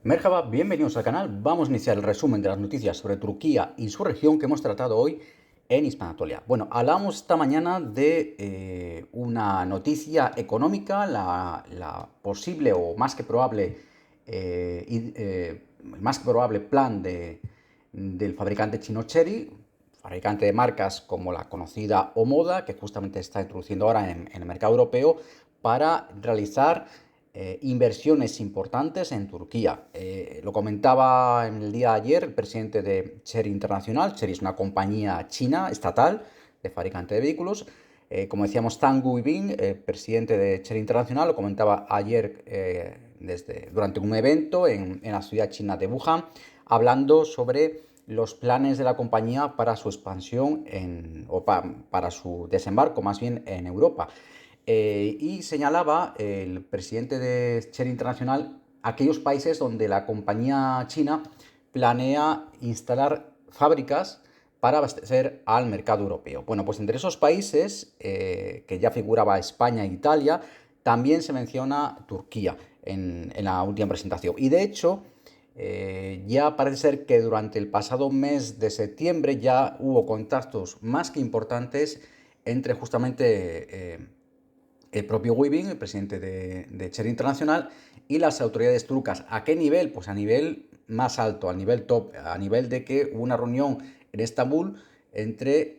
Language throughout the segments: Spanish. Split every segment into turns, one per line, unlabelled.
Merhaba, bienvenidos al canal. Vamos a iniciar el resumen de las noticias sobre Turquía y su región que hemos tratado hoy en Hispanatolia. Bueno, hablamos esta mañana de una noticia económica, la posible o más que probable plan del fabricante chino Chery, fabricante de marcas como la conocida Omoda, que justamente está introduciendo ahora en el mercado europeo para realizar inversiones importantes en Turquía. Lo comentaba en el día de ayer el presidente de Chery Internacional. Chery es una compañía china estatal de fabricante de vehículos. Como decíamos, Zhang Guibin, presidente de Chery Internacional, lo comentaba ayer durante un evento en la ciudad china de Wuhan, hablando sobre los planes de la compañía para su expansión para su desembarco más bien en Europa. Y señalaba el presidente de Chery Internacional aquellos países donde la compañía china planea instalar fábricas para abastecer al mercado europeo. Bueno, pues entre esos países, que ya figuraba España e Italia, también se menciona Turquía en la última presentación. Y de hecho, ya parece ser que durante el pasado mes de septiembre ya hubo contactos más que importantes entre justamente el propio Weibing, el presidente de Chery Internacional, y las autoridades turcas. ¿A qué nivel? Pues a nivel más alto, a nivel top, a nivel de que hubo una reunión en Estambul entre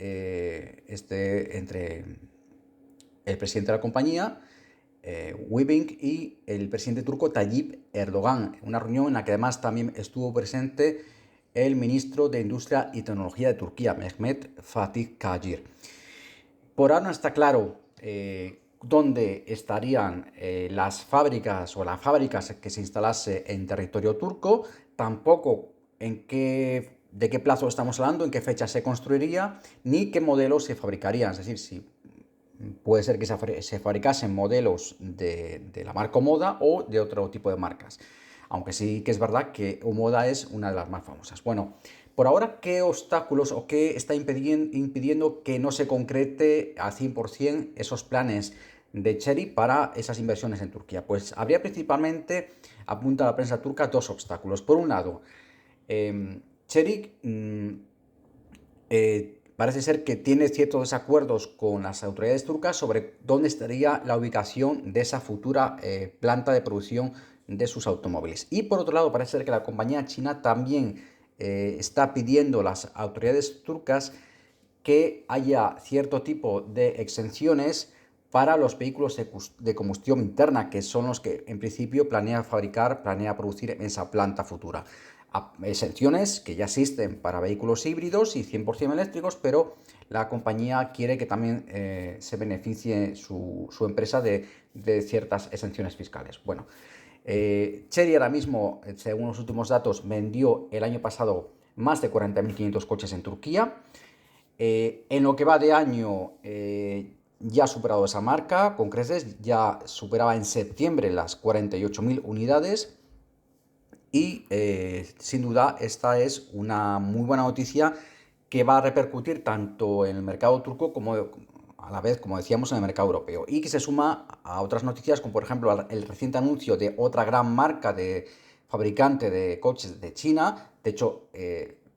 el presidente de la compañía, Weibing, y el presidente turco Tayyip Erdogan. Una reunión en la que además también estuvo presente el ministro de Industria y Tecnología de Turquía, Mehmet Fatih Kacir. Por ahora no está claro dónde estarían las fábricas o las fábricas que se instalase en territorio turco, tampoco de qué plazo estamos hablando, en qué fecha se construiría, ni qué modelos se fabricarían. Es decir, si puede ser que se fabricasen modelos de la marca Omoda o de otro tipo de marcas. Aunque sí que es verdad que Omoda es una de las más famosas. Bueno, por ahora, ¿qué obstáculos o qué está impidiendo que no se concrete al 100% esos planes de Chery para esas inversiones en Turquía? Pues habría principalmente, apunta la prensa turca, dos obstáculos. Por un lado, Chery parece ser que tiene ciertos desacuerdos con las autoridades turcas sobre dónde estaría la ubicación de esa futura planta de producción de sus automóviles. Y por otro lado, parece ser que la compañía china también está pidiendo a las autoridades turcas que haya cierto tipo de exenciones para los vehículos de combustión interna, que son los que en principio planea producir en esa planta futura. Exenciones que ya existen para vehículos híbridos y 100% eléctricos, pero la compañía quiere que también se beneficie su empresa de ciertas exenciones fiscales. Bueno, Chery ahora mismo, según los últimos datos, vendió el año pasado más de 40.500 coches en Turquía. En lo que va de año, ya ha superado esa marca con creces, ya superaba en septiembre las 48.000 unidades. Y sin duda esta es una muy buena noticia que va a repercutir tanto en el mercado turco como a la vez, como decíamos, en el mercado europeo. Y que se suma a otras noticias como por ejemplo el reciente anuncio de otra gran marca de fabricante de coches de China. De hecho,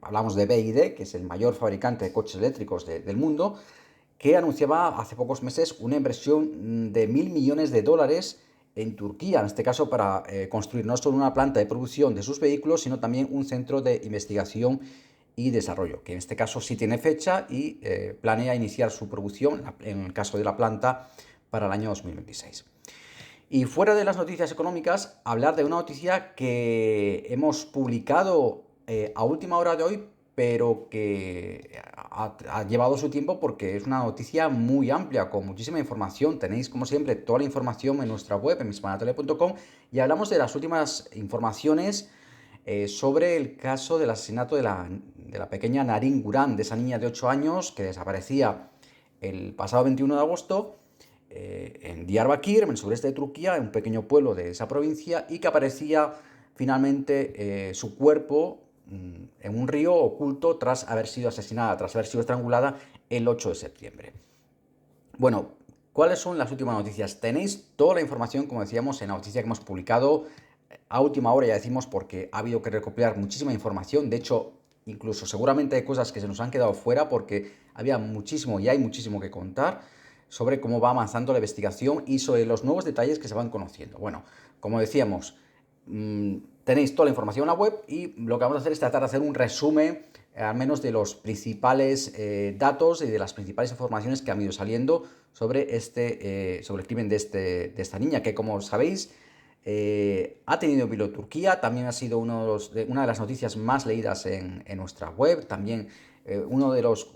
hablamos de BYD, que es el mayor fabricante de coches eléctricos del mundo, que anunciaba hace pocos meses una inversión de 1.000 millones de dólares en Turquía, en este caso para construir no solo una planta de producción de sus vehículos, sino también un centro de investigación y desarrollo, que en este caso sí tiene fecha y planea iniciar su producción, en el caso de la planta, para el año 2026. Y fuera de las noticias económicas, hablar de una noticia que hemos publicado a última hora de hoy, pero que ha llevado su tiempo porque es una noticia muy amplia, con muchísima información. Tenéis, como siempre, toda la información en nuestra web, en mispanatele.com, y hablamos de las últimas informaciones sobre el caso del asesinato de la pequeña Narin Guran, de esa niña de 8 años que desaparecía el pasado 21 de agosto en Diyarbakir, en el sureste de Turquía, en un pequeño pueblo de esa provincia, y que aparecía finalmente su cuerpo en un río oculto tras haber sido asesinada, tras haber sido estrangulada el 8 de septiembre. Bueno, ¿cuáles son las últimas noticias? Tenéis toda la información, como decíamos, en la noticia que hemos publicado A última hora ya decimos porque ha habido que recopilar muchísima información. De hecho, incluso seguramente hay cosas que se nos han quedado fuera porque había muchísimo y hay muchísimo que contar sobre cómo va avanzando la investigación y sobre los nuevos detalles que se van conociendo. Bueno, como decíamos, tenéis toda la información en la web y lo que vamos a hacer es tratar de hacer un resumen al menos de los principales datos y de las principales informaciones que han ido saliendo sobre sobre el crimen de esta niña, que como sabéis ha tenido vilo Turquía, también ha sido una de las noticias más leídas en nuestra web, también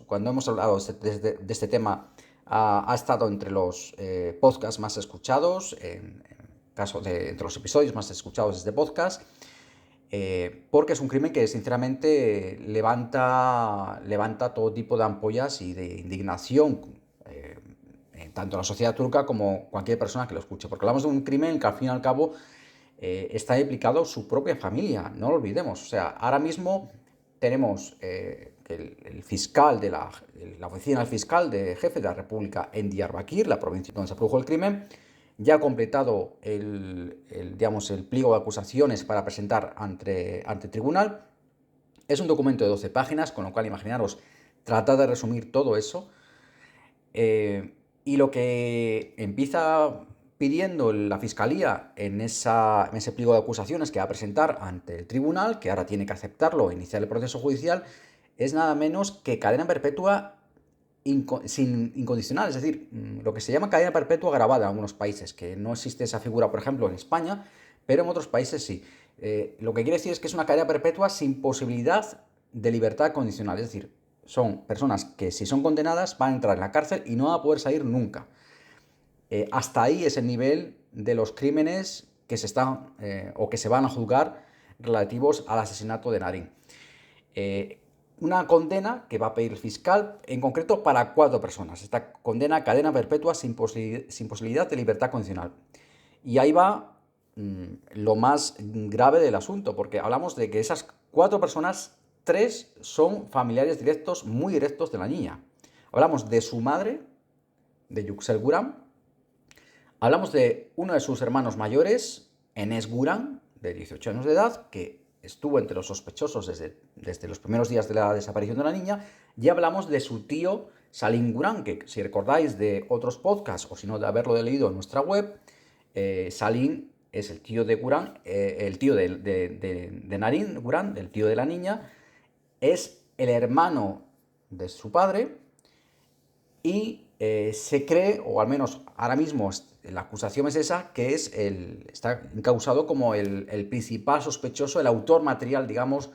cuando hemos hablado de este tema, ha estado entre los podcasts más escuchados, entre los episodios más escuchados de este podcast. Porque es un crimen que sinceramente levanta todo tipo de ampollas y de indignación, tanto en la sociedad turca como cualquier persona que lo escuche, porque hablamos de un crimen que al fin y al cabo está implicado su propia familia, no lo olvidemos. O sea, ahora mismo tenemos que el fiscal de la oficina del fiscal de jefe de la República en Diyarbakir, la provincia donde se produjo el crimen, ya ha completado digamos, el pliego de acusaciones para presentar ante tribunal. Es un documento de 12 páginas, con lo cual imaginaros, tratar de resumir todo eso. Y lo que empieza pidiendo la Fiscalía en ese pliego de acusaciones que va a presentar ante el tribunal, que ahora tiene que aceptarlo e iniciar el proceso judicial, es nada menos que cadena perpetua incondicional, es decir, lo que se llama cadena perpetua agravada en algunos países, que no existe esa figura, por ejemplo, en España, pero en otros países sí. Lo que quiere decir es que es una cadena perpetua sin posibilidad de libertad condicional, es decir, son personas que si son condenadas van a entrar en la cárcel y no van a poder salir nunca. Hasta ahí es el nivel de los crímenes que se están o que se van a juzgar relativos al asesinato de Narín. Una condena que va a pedir el fiscal, en concreto para 4 personas. Esta condena a cadena perpetua sin posibilidad de libertad condicional. Y ahí va lo más grave del asunto, porque hablamos de que esas 4 personas, 3 son familiares directos, muy directos de la niña. Hablamos de su madre, de Yüksel Guran. Hablamos de uno de sus hermanos mayores, Enes Guran, de 18 años de edad, que estuvo entre los sospechosos desde los primeros días de la desaparición de la niña. Y hablamos de su tío, Salim Guran, que si recordáis de otros podcasts, o si no de haberlo leído en nuestra web, Salim es el tío de Guran, el tío de Narín Guran, el tío de la niña, es el hermano de su padre y se cree, o al menos ahora mismo la acusación es esa, que está encausado como el principal sospechoso, el autor material, digamos,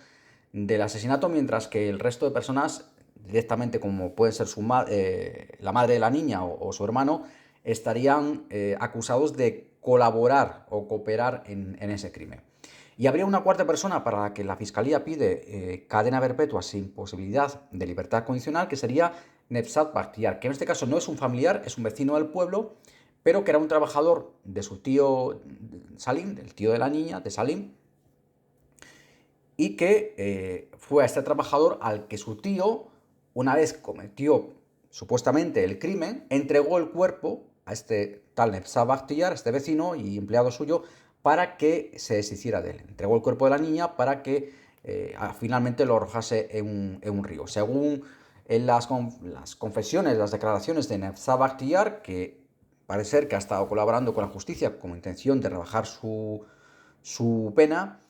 del asesinato, mientras que el resto de personas, directamente como puede ser la madre de la niña o su hermano, estarían acusados de colaborar o cooperar en ese crimen. Y habría una cuarta persona para la que la Fiscalía pide cadena perpetua sin posibilidad de libertad condicional, que sería Nevzat Bakhtiar, que en este caso no es un familiar, es un vecino del pueblo, pero que era un trabajador de su tío Salim, del tío de la niña, de Salim, y que fue a este trabajador al que su tío, una vez cometió supuestamente el crimen, entregó el cuerpo a este tal Nevzat Bakhtiar, este vecino y empleado suyo, para que se deshiciera de él. Entregó el cuerpo de la niña para que finalmente lo arrojase en un río. Según las confesiones, las declaraciones de Nevzat Bakhtiar, que parece ser que ha estado colaborando con la justicia con intención de rebajar su pena,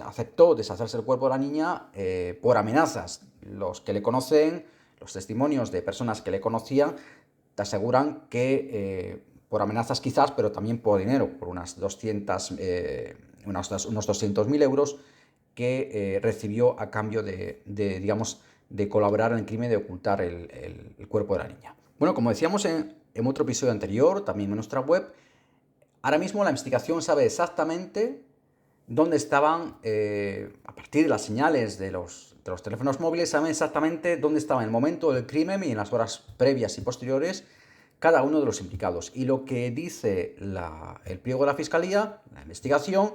aceptó deshacerse del cuerpo de la niña por amenazas. Los que le conocen, los testimonios de personas que le conocían, te aseguran que por amenazas quizás, pero también por dinero, por unos 200.000 euros que recibió a cambio digamos, de colaborar en el crimen de ocultar el cuerpo de la niña. Bueno, como decíamos en otro episodio anterior, también en nuestra web, ahora mismo la investigación sabe exactamente dónde estaban, a partir de las señales de los teléfonos móviles, saben exactamente dónde estaba en el momento del crimen y en las horas previas y posteriores cada uno de los implicados. Y lo que dice el pliego de la Fiscalía, la investigación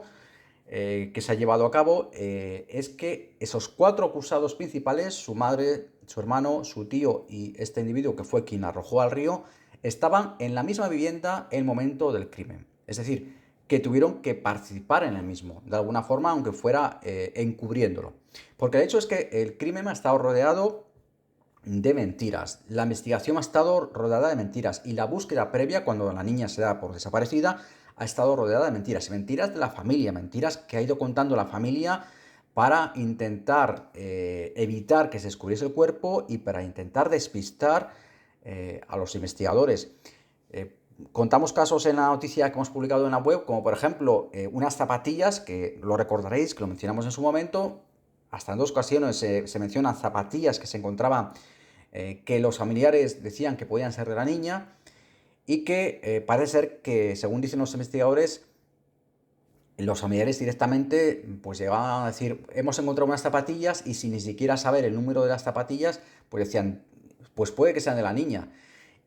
que se ha llevado a cabo, es que esos 4 acusados principales, su madre, su hermano, su tío y este individuo que fue quien arrojó al río, estaban en la misma vivienda en el momento del crimen. Es decir, que tuvieron que participar en el mismo, de alguna forma, aunque fuera encubriéndolo. Porque el hecho es que el crimen ha estado rodeado de mentiras. La investigación ha estado rodeada de mentiras y la búsqueda previa, cuando la niña se da por desaparecida, ha estado rodeada de mentiras. Y mentiras de la familia, mentiras que ha ido contando la familia para intentar evitar que se descubriese el cuerpo y para intentar despistar a los investigadores. Contamos casos en la noticia que hemos publicado en la web, como por ejemplo unas zapatillas, que lo recordaréis, que lo mencionamos en su momento. Hasta en 2 ocasiones se mencionan zapatillas que se encontraban, que los familiares decían que podían ser de la niña, y que parece ser que, según dicen los investigadores, los familiares directamente pues llegaban a decir: hemos encontrado unas zapatillas, y sin ni siquiera saber el número de las zapatillas, pues decían: pues puede que sean de la niña.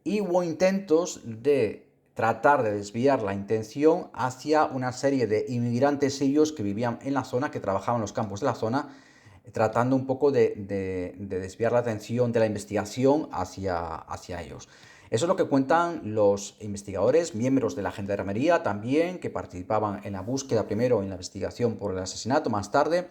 Y hubo intentos de tratar de desviar la intención hacia una serie de inmigrantes sirios que vivían en la zona, que trabajaban en los campos de la zona, tratando un poco de desviar la atención de la investigación hacia ellos. Eso es lo que cuentan los investigadores, miembros de la gendarmería también, que participaban en la búsqueda primero, en la investigación por el asesinato más tarde.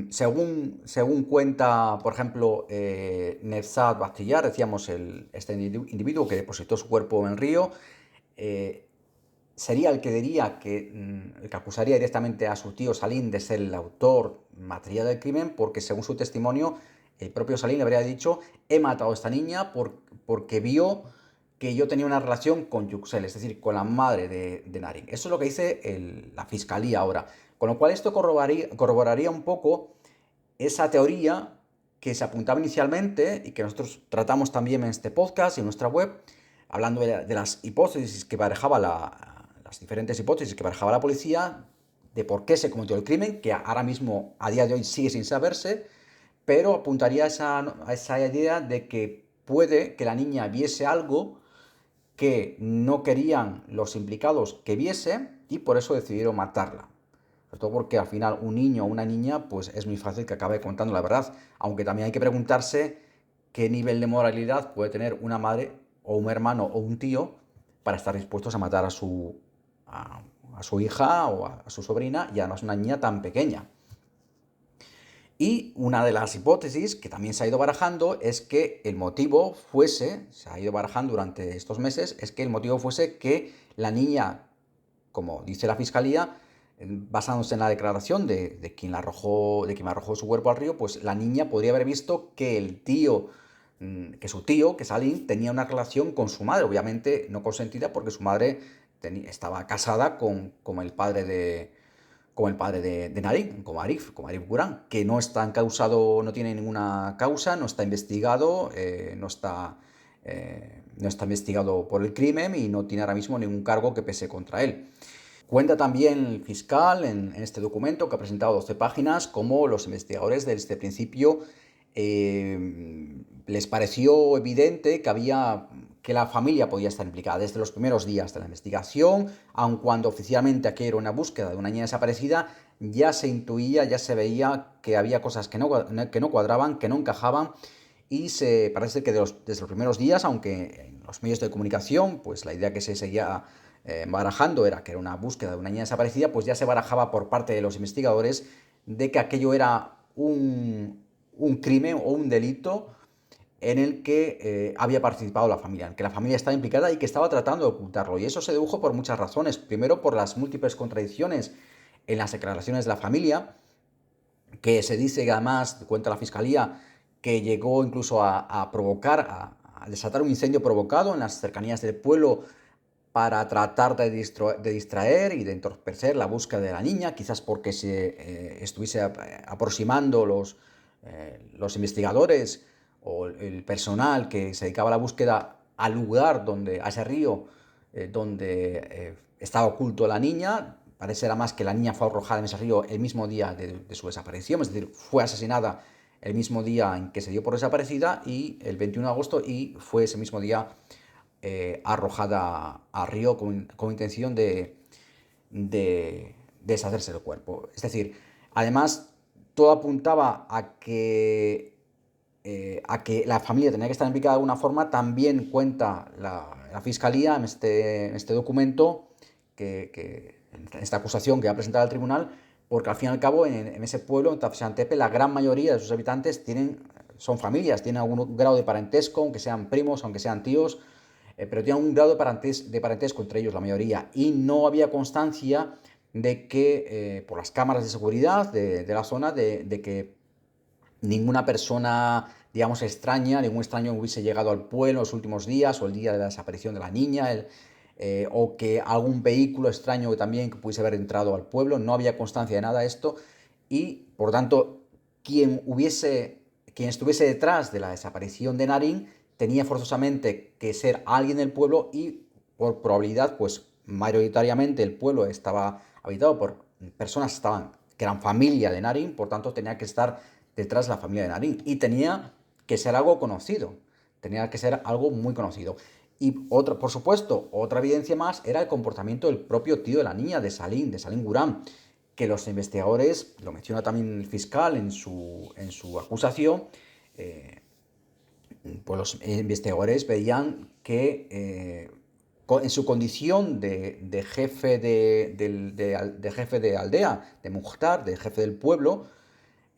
Según cuenta, por ejemplo, Nevzat Bastillar, decíamos, este individuo que depositó su cuerpo en el río, sería el que diría el que acusaría directamente a su tío Salim de ser el autor material del crimen, porque según su testimonio, el propio Salim le habría dicho: he matado a esta niña porque vio que yo tenía una relación con Yuxel, es decir, con la madre de Narin. Eso es lo que dice la fiscalía ahora. Con lo cual esto corroboraría un poco esa teoría que se apuntaba inicialmente y que nosotros tratamos también en este podcast y en nuestra web, hablando de las hipótesis que barajaba las diferentes hipótesis que barajaba la policía de por qué se cometió el crimen, que ahora mismo, a día de hoy, sigue sin saberse, pero apuntaría a esa idea de que puede que la niña viese algo que no querían los implicados que viese, y por eso decidieron matarla. Sobre todo porque al final un niño o una niña, pues es muy fácil que acabe contando la verdad. Aunque también hay que preguntarse qué nivel de moralidad puede tener una madre o un hermano o un tío para estar dispuestos a matar a su hija o a su sobrina, y además una niña tan pequeña. Y una de las hipótesis que también se ha ido barajando es que el motivo fuese, se ha ido barajando durante estos meses, es que el motivo fuese que la niña, como dice la fiscalía, basándose en la declaración de quien arrojó su cuerpo al río, pues la niña podría haber visto que su tío, que Salim, tenía una relación con su madre, obviamente no consentida, porque su madre estaba casada con el padre de Narim, como Arif Guran, que no está encausado, no tiene ninguna causa, no está investigado, no está investigado por el crimen y no tiene ahora mismo ningún cargo que pese contra él. Cuenta también el fiscal en este documento, que ha presentado 12 páginas, cómo los investigadores desde el principio les pareció evidente que la familia podía estar implicada desde los primeros días de la investigación, aun cuando oficialmente aquí era una búsqueda de una niña desaparecida. Ya se intuía, ya se veía que había cosas que no cuadraban, que no encajaban, y parece que desde los primeros días, aunque en los medios de comunicación, pues la idea que se seguía barajando era que era una búsqueda de una niña desaparecida, pues ya se barajaba por parte de los investigadores de que aquello era un crimen o un delito en el que había participado la familia, en que la familia estaba implicada y que estaba tratando de ocultarlo. Y eso se dedujo por muchas razones. Primero, por las múltiples contradicciones en las declaraciones de la familia, que se dice, que además, cuenta la fiscalía, que llegó incluso a provocar, a desatar un incendio provocado en las cercanías del pueblo para tratar de distraer y de entorpecer la búsqueda de la niña, quizás porque se estuviese aproximando los investigadores o el personal que se dedicaba a la búsqueda al lugar a ese río donde estaba oculto la niña. Parece más que la niña fue arrojada en ese río el mismo día de su desaparición, es decir, fue asesinada el mismo día en que se dio por desaparecida, y el 21 de agosto, y fue ese mismo día arrojada a río con intención de deshacerse del cuerpo. Es decir, además, todo apuntaba a que a que la familia tenía que estar implicada de alguna forma, también cuenta la Fiscalía en este documento, en esta acusación que ha presentado al tribunal, porque al fin y al cabo en ese pueblo, en Tafsantepe, la gran mayoría de sus habitantes son familias, tienen algún grado de parentesco, aunque sean primos, aunque sean tíos, pero tienen un grado de parentesco entre ellos, la mayoría, y no había constancia de que, por las cámaras de seguridad de la zona, de que ninguna persona, digamos, extraña, ningún extraño hubiese llegado al pueblo en los últimos días o el día de la desaparición de la niña, o que algún vehículo extraño también que pudiese haber entrado al pueblo. No había constancia de nada de esto y, por tanto, quien estuviese detrás de la desaparición de Narín tenía forzosamente que ser alguien del pueblo y, por probabilidad, pues mayoritariamente el pueblo estaba habitado por personas que eran familia de Narín, por tanto tenía que estar detrás de la familia de Narín y tenía que ser algo conocido, tenía que ser algo muy conocido. Y por supuesto, otra evidencia más era el comportamiento del propio tío de la niña, de Salim Gurán, que los investigadores, lo menciona también el fiscal en su acusación, pues los investigadores veían que en su condición de jefe de jefe de aldea, de Mukhtar, de jefe del pueblo,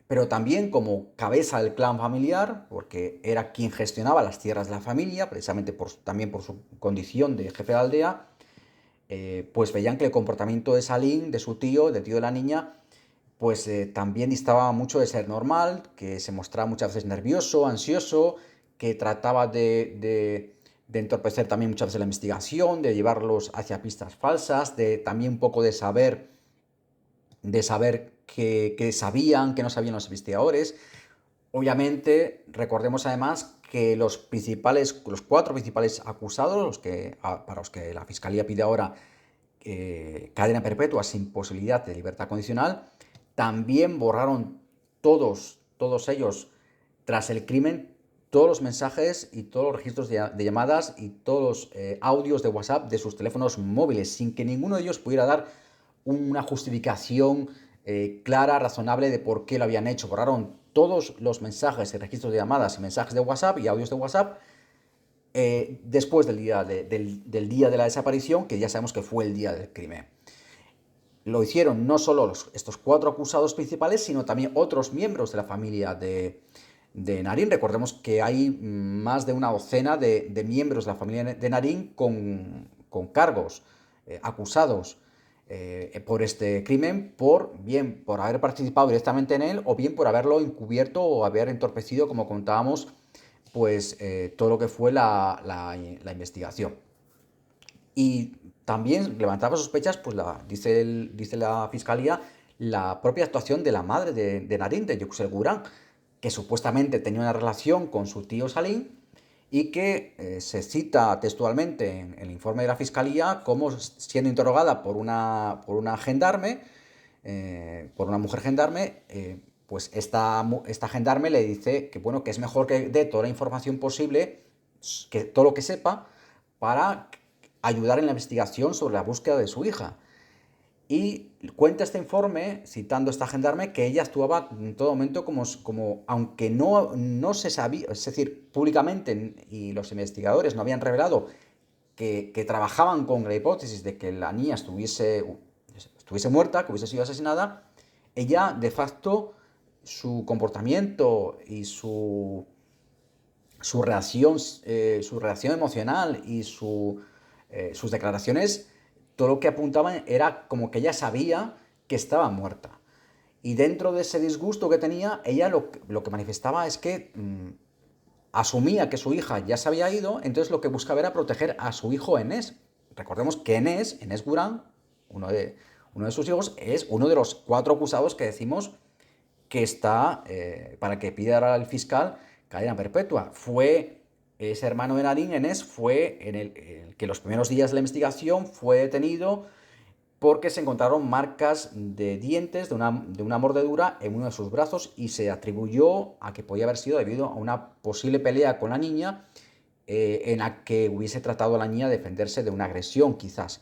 pero también como cabeza del clan familiar, porque era quien gestionaba las tierras de la familia, precisamente también por su condición de jefe de aldea, pues veían que el comportamiento de Salim, de su tío, del tío de la niña, pues también distaba mucho de ser normal, que se mostraba muchas veces nervioso, ansioso, que trataba de entorpecer también muchas veces la investigación, de llevarlos hacia pistas falsas, de también un poco de saber que sabían, que no sabían los investigadores. Obviamente, recordemos además que los cuatro principales acusados, para los que la Fiscalía pide ahora cadena perpetua sin posibilidad de libertad condicional, también borraron todos ellos, tras el crimen, todos los mensajes y todos los registros de llamadas y todos los audios de WhatsApp de sus teléfonos móviles, sin que ninguno de ellos pudiera dar una justificación clara, razonable de por qué lo habían hecho. Borraron todos los mensajes y registros de llamadas y mensajes de WhatsApp y audios de WhatsApp después del día de la desaparición, que ya sabemos que fue el día del crimen. Lo hicieron no solo estos cuatro acusados principales, sino también otros miembros de la familia de Narín. Recordemos que hay más de una docena de miembros de la familia de Narín con cargos acusados por este crimen, bien por haber participado directamente en él o bien por haberlo encubierto o haber entorpecido, como contábamos, pues todo lo que fue la investigación. Y también levantaba sospechas, pues dice la Fiscalía, la propia actuación de la madre de Narín, de Yüksel Gurán, que supuestamente tenía una relación con su tío Salim y que se cita textualmente en el informe de la Fiscalía como siendo interrogada por una gendarme, por una mujer gendarme, pues esta gendarme le dice que, bueno, que es mejor que dé toda la información posible, que todo lo que sepa, para ayudar en la investigación sobre la búsqueda de su hija. Y cuenta este informe, citando a esta gendarme, que ella actuaba en todo momento como aunque no se sabía, es decir, públicamente, y los investigadores no habían revelado que trabajaban con la hipótesis de que la niña estuviese muerta, que hubiese sido asesinada. Ella, de facto, su comportamiento y su reacción emocional y sus declaraciones, todo lo que apuntaban era como que ella sabía que estaba muerta. Y dentro de ese disgusto que tenía, ella lo que manifestaba es que asumía que su hija ya se había ido, entonces lo que buscaba era proteger a su hijo Enes. Recordemos que Enes Gurán, uno de sus hijos, es uno de los cuatro acusados que decimos que está para que pida al fiscal cadena perpetua. Fue ese hermano de Narín, Enes, fue en el que los primeros días de la investigación fue detenido porque se encontraron marcas de dientes de una mordedura en uno de sus brazos y se atribuyó a que podía haber sido debido a una posible pelea con la niña en la que hubiese tratado a la niña de defenderse de una agresión, quizás.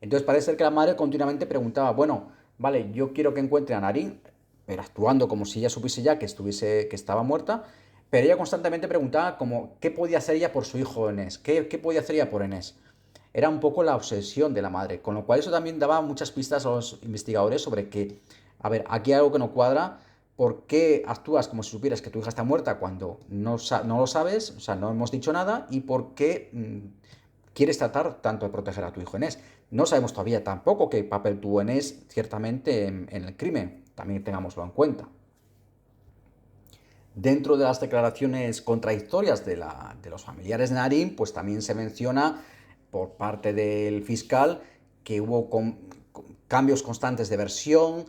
Entonces parece ser que la madre continuamente preguntaba, bueno, vale, yo quiero que encuentre a Narín, pero actuando como si ella supiese ya que estaba muerta, Pero ella constantemente preguntaba como qué podía hacer ella por su hijo Enes, qué podía hacer ella por Enes. Era un poco la obsesión de la madre, con lo cual eso también daba muchas pistas a los investigadores sobre que, a ver, aquí hay algo que no cuadra. ¿Por qué actúas como si supieras que tu hija está muerta cuando no lo sabes? O sea, no hemos dicho nada. ¿Y por qué quieres tratar tanto de proteger a tu hijo Enes? No sabemos todavía tampoco qué papel tuvo Enes ciertamente en el crimen. También tengámoslo en cuenta. Dentro de las declaraciones contradictorias de los familiares de Narín, pues también se menciona por parte del fiscal que hubo cambios constantes de versión,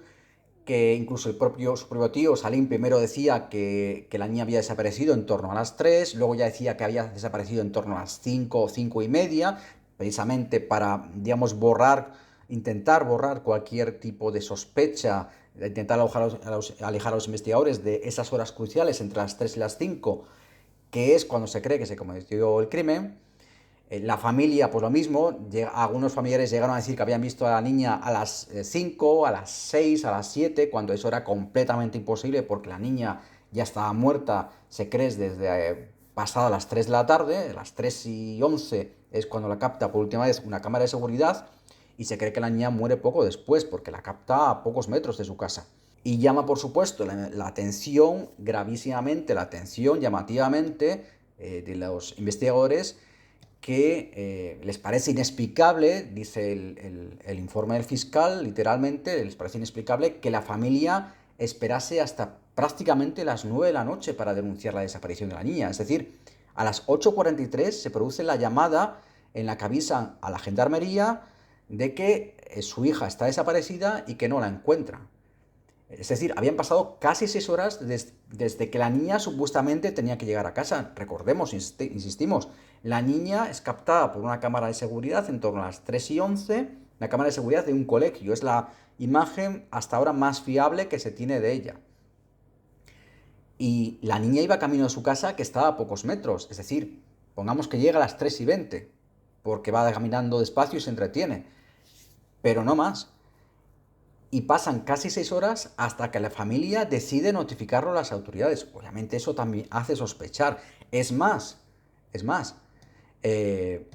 que incluso su propio tío, Salim, primero decía que la niña había desaparecido en torno a las 3, luego ya decía que había desaparecido en torno a las 5 o 5 y media, precisamente para, digamos, intentar borrar cualquier tipo de sospecha, intentar alejar a los investigadores de esas horas cruciales entre las 3 y las 5, que es cuando se cree que se cometió el crimen. La familia, pues lo mismo, algunos familiares llegaron a decir que habían visto a la niña a las 5, a las 6, a las 7, cuando eso era completamente imposible porque la niña ya estaba muerta, se cree, desde pasada las 3 de la tarde, las 3 y 11 es cuando la capta por última vez una cámara de seguridad y se cree que la niña muere poco después porque la capta a pocos metros de su casa. Y llama, por supuesto, la atención, gravísimamente, la atención llamativamente de los investigadores, que les parece inexplicable, dice el informe del fiscal, literalmente, les parece inexplicable que la familia esperase hasta prácticamente las 9 de la noche para denunciar la desaparición de la niña. Es decir, a las 8:43 se produce la llamada en la que avisan a la gendarmería de que su hija está desaparecida y que no la encuentran. Es decir, habían pasado casi 6 horas desde que la niña supuestamente tenía que llegar a casa. Recordemos, insistimos, la niña es captada por una cámara de seguridad en torno a las 3 y 11, la cámara de seguridad de un colegio. Es la imagen hasta ahora más fiable que se tiene de ella. Y la niña iba camino de su casa, que estaba a pocos metros. Es decir, pongamos que llega a las 3 y 20, porque va caminando despacio y se entretiene. Pero no más. Y pasan casi 6 horas hasta que la familia decide notificarlo a las autoridades. Obviamente eso también hace sospechar. Es más, eh,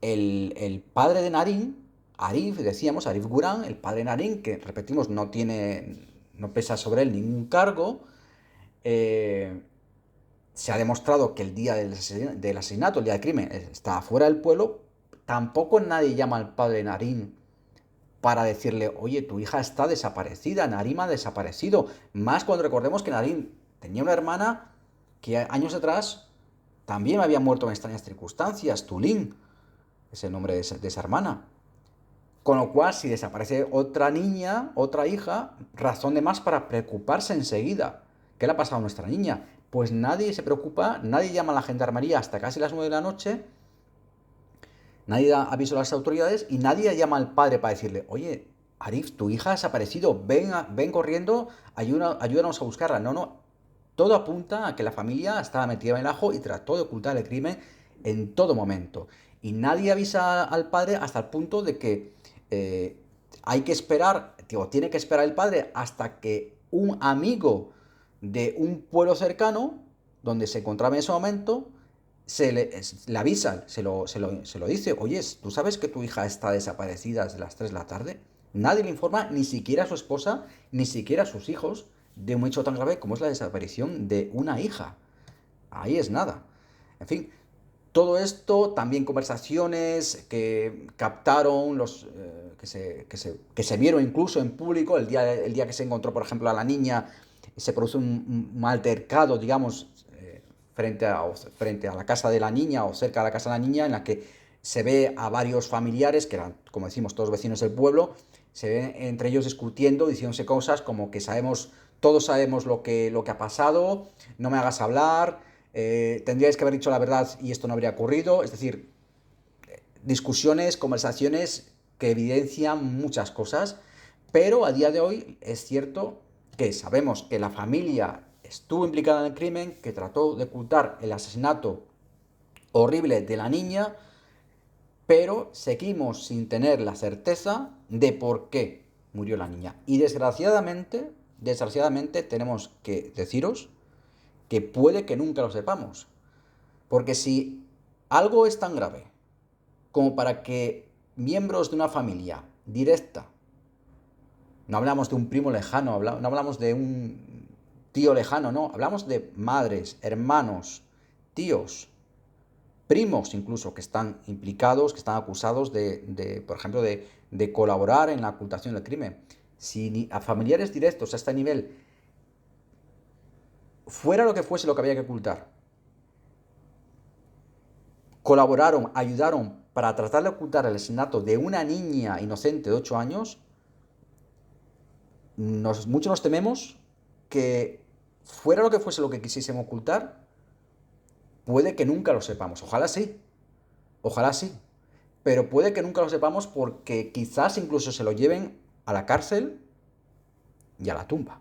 el padre de Narín, Arif, decíamos, Arif Guran, el padre de Narín, que repetimos, no pesa sobre él ningún cargo, eh, se ha demostrado que el día del asesinato, el día del crimen, está fuera del pueblo. Tampoco nadie llama al padre de Narín para decirle, oye, tu hija está desaparecida, Narim ha desaparecido. Más cuando recordemos que Narim tenía una hermana que años atrás también había muerto en extrañas circunstancias, Tulin, es el nombre de esa hermana. Con lo cual, si desaparece otra niña, otra hija, razón de más para preocuparse enseguida. ¿Qué le ha pasado a nuestra niña? Pues nadie se preocupa, nadie llama a la gendarmería hasta casi las 9 de la noche. Nadie da aviso a las autoridades y nadie llama al padre para decirle, oye, Arif, tu hija ha desaparecido, ven corriendo, ayúdanos a buscarla. No, todo apunta a que la familia estaba metida en el ajo y trató de ocultar el crimen en todo momento. Y nadie avisa al padre hasta el punto de que hay que esperar, tiene que esperar el padre hasta que un amigo de un pueblo cercano, donde se encontraba en ese momento, le avisa, se lo dice, oye, ¿tú sabes que tu hija está desaparecida desde las 3 de la tarde? Nadie le informa, ni siquiera a su esposa, ni siquiera a sus hijos, de un hecho tan grave como es la desaparición de una hija. Ahí es nada. En fin, todo esto, también conversaciones que captaron, que se vieron incluso en público, el día que se encontró, por ejemplo, a la niña, se produce un altercado, digamos, frente a la casa de la niña o cerca de la casa de la niña, en la que se ve a varios familiares, que eran, como decimos, todos vecinos del pueblo, se ven entre ellos discutiendo, diciéndose cosas como que todos sabemos lo que ha pasado, no me hagas hablar, tendríais que haber dicho la verdad y esto no habría ocurrido. Es decir, discusiones, conversaciones que evidencian muchas cosas, pero a día de hoy es cierto que sabemos que la familia estuvo implicada en el crimen, que trató de ocultar el asesinato horrible de la niña, pero seguimos sin tener la certeza de por qué murió la niña. Y desgraciadamente tenemos que deciros que puede que nunca lo sepamos. Porque si algo es tan grave como para que miembros de una familia directa, no hablamos de un primo lejano, no hablamos de un tío lejano, no, hablamos de madres, hermanos, tíos, primos incluso, que están implicados, que están acusados por ejemplo, de colaborar en la ocultación del crimen. Si a familiares directos a este nivel, fuera lo que fuese lo que había que ocultar, colaboraron, ayudaron para tratar de ocultar el asesinato de una niña inocente de 8 años, muchos nos tememos que fuera lo que fuese lo que quisiesen ocultar, puede que nunca lo sepamos. Ojalá sí, pero puede que nunca lo sepamos porque quizás incluso se lo lleven a la cárcel y a la tumba.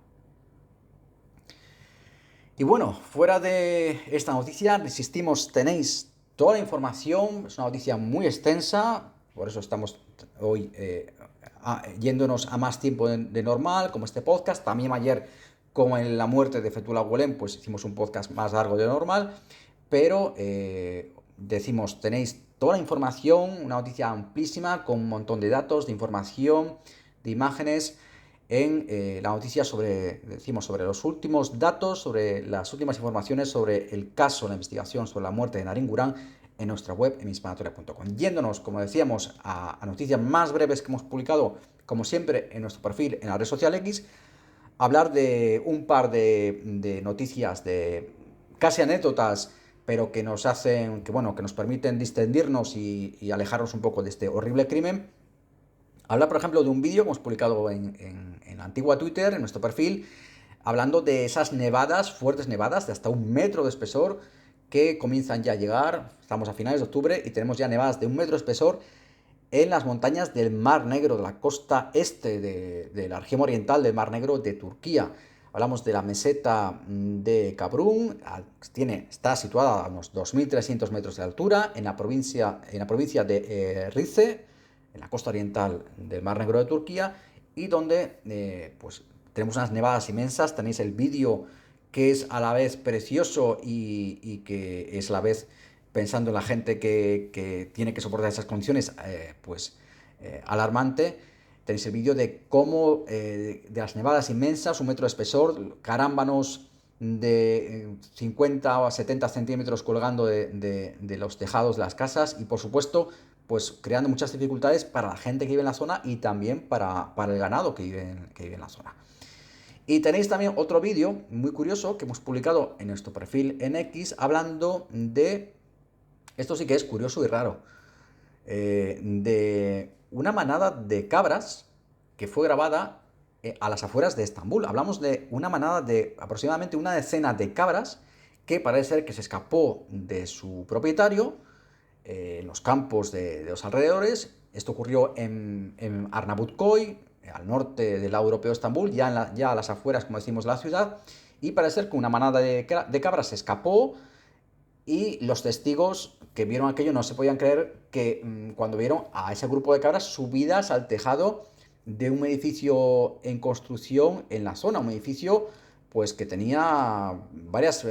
Y bueno, fuera de esta noticia, insistimos, tenéis toda la información, es una noticia muy extensa, por eso estamos hoy yéndonos a más tiempo de normal, como este podcast. También ayer, como en la muerte de Fethullah Gulen, pues hicimos un podcast más largo de normal, pero decimos, tenéis toda la información, una noticia amplísima, con un montón de datos, de información, de imágenes, en la noticia sobre los últimos datos, sobre las últimas informaciones sobre el caso, la investigación sobre la muerte de Narín Gurán en nuestra web, en hispanatoria.com. Yéndonos, como decíamos, a noticias más breves que hemos publicado, como siempre, en nuestro perfil en la red social X, hablar de un par de noticias, de casi anécdotas, pero que nos hacen, que nos permiten distendirnos y alejarnos un poco de este horrible crimen. Habla, por ejemplo, de un vídeo que hemos publicado en la antigua Twitter, en nuestro perfil, hablando de esas nevadas, fuertes nevadas, de hasta 1 metro de espesor, que comienzan ya a llegar. Estamos a finales de octubre y tenemos ya nevadas de 1 metro de espesor en las montañas del Mar Negro, de la costa este de la región oriental del Mar Negro de Turquía. Hablamos de la meseta de Kabrun, está situada a unos 2.300 metros de altura, en la provincia de Rize, en la costa oriental del Mar Negro de Turquía, y donde pues tenemos unas nevadas inmensas. Tenéis el vídeo, que es a la vez precioso y que es a la vez, pensando en la gente que tiene que soportar esas condiciones, alarmante. Tenéis el vídeo de cómo de las nevadas inmensas, 1 metro de espesor, carámbanos de 50 o 70 centímetros colgando de los tejados de las casas, y por supuesto pues creando muchas dificultades para la gente que vive en la zona y también para el ganado que vive en la zona. Y tenéis también otro vídeo muy curioso que hemos publicado en nuestro perfil en X, hablando de, esto sí que es curioso y raro, de una manada de cabras que fue grabada a las afueras de Estambul. Hablamos de una manada de aproximadamente una decena de cabras que parece ser que se escapó de su propietario en los campos de los alrededores. Esto ocurrió en Arnavutköy, al norte del lado europeo de Estambul, ya a las afueras, como decimos, de la ciudad, y parece ser que una manada de cabras se escapó, y los testigos que vieron aquello no se podían creer que cuando vieron a ese grupo de cabras subidas al tejado de un edificio en construcción en la zona, un edificio pues que tenía varias,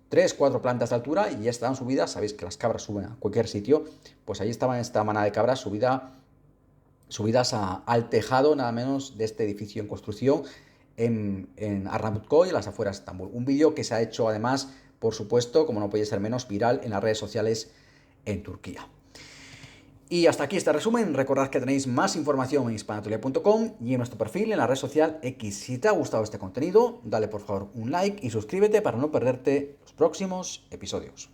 3, 4 plantas de altura, y ya estaban subidas. Sabéis que las cabras suben a cualquier sitio, pues ahí estaban esta manada de cabras subidas al tejado nada menos de este edificio en construcción en Arnavutköy, en las afueras de Estambul. Un vídeo que se ha hecho además, por supuesto, como no podía ser menos, viral en las redes sociales en Turquía. Y hasta aquí este resumen. Recordad que tenéis más información en hispanatoria.com y en nuestro perfil en la red social X. Si te ha gustado este contenido, dale por favor un like y suscríbete para no perderte los próximos episodios.